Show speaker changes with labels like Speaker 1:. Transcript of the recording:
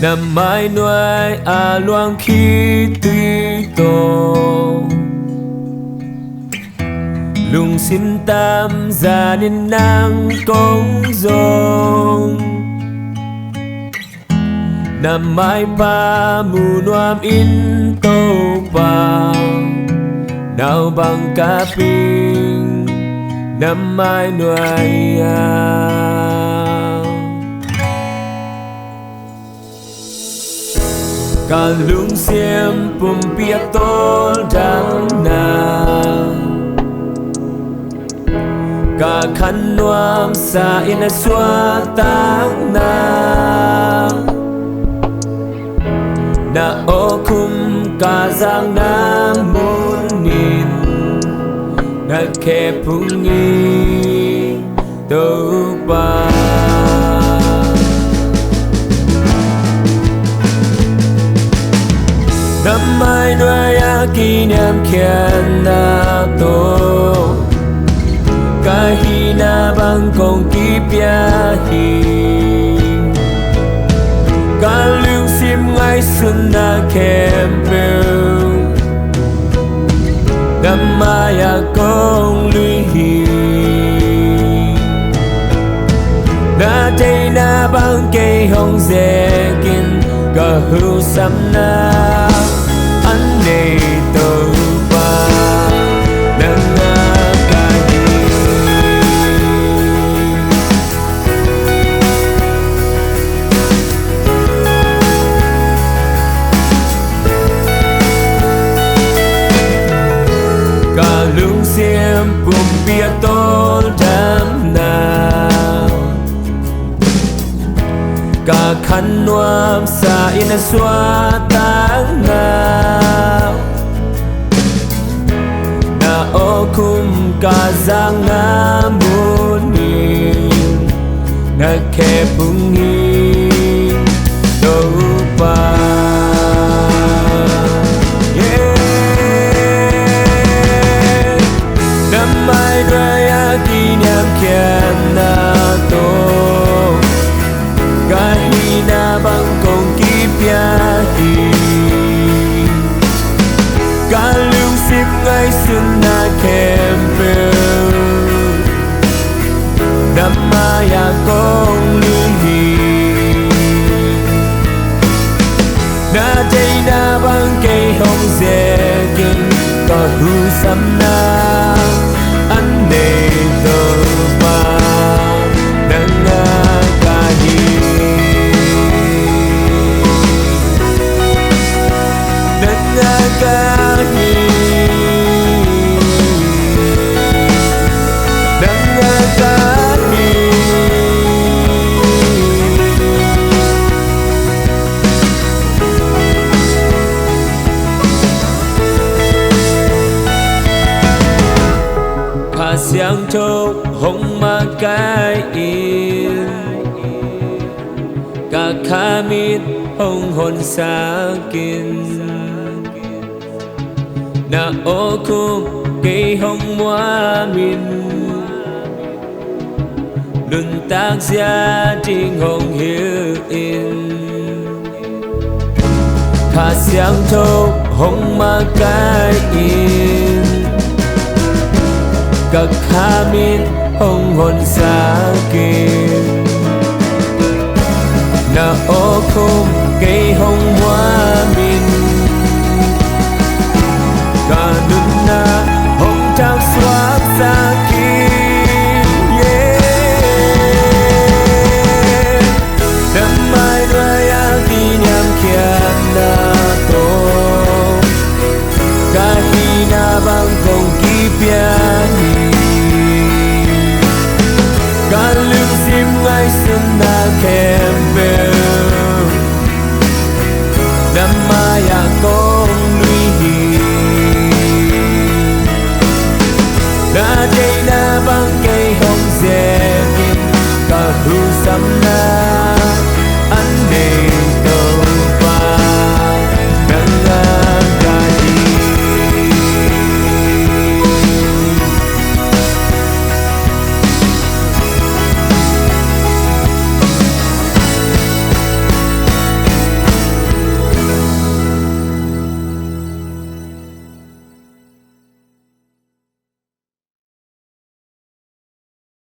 Speaker 1: nằm mãi nuôi loang khi tuy tô lùng xin tam gia nên nang công dông nằm mãi pa mù noam in tô pa nào bằng cá ping nằm mãi nuôi cả lung xiêm bùm bia tol đắng nàng cả khăn noam sa in xóa tang nàng na ô kum cả giang nam muốn nhìn na khe phung nghi tâu ba năm mai nuôi kỷ niệm khen na tô cả hi na bằng công kịp ya hi cả lưu sim ngay xuân na khem bêu năm mai công lui hi na day na bằng cây hồng dễ kinh cả hưu sắm na anh này tàu ba nâng ca đi cả lung xiêm bùm bia tol đam nào cả khăn noam sa in xóa tang nào na ô kum cả giang na muốn nhìn na khe phung nghi đâu ba năm mai nuôi kỷ niệm khen na tô cả hi na bằng công kịp ya hi cả lưu xếp ngay xuân na khem bêu năm mai công lưu hi na day na bằng cây hồng dễ kinh có hưu sắm na anh để tơ ba nâng ca hi ca hi nâng ca hi hà xiang châu hồng ma cái in cả kha mít hồng hồn sa kinh na ô kum cây hồng hoa min luân tác gia trình hồng hiếu in khá xiang châu hồng ma cái in các kha min hồng hồn sa kinh na ô kum cây hồng hoa min cả nước na hồng trao xóa xa kinh năm mai nuôi kỷ niệm khen na tô cả hi na bằng công kịp ya hi cả lưu sim ngay xuân na khem bêu năm mai công lui hi na day na bằng cây hồng dễ kinh cả hưu sắm na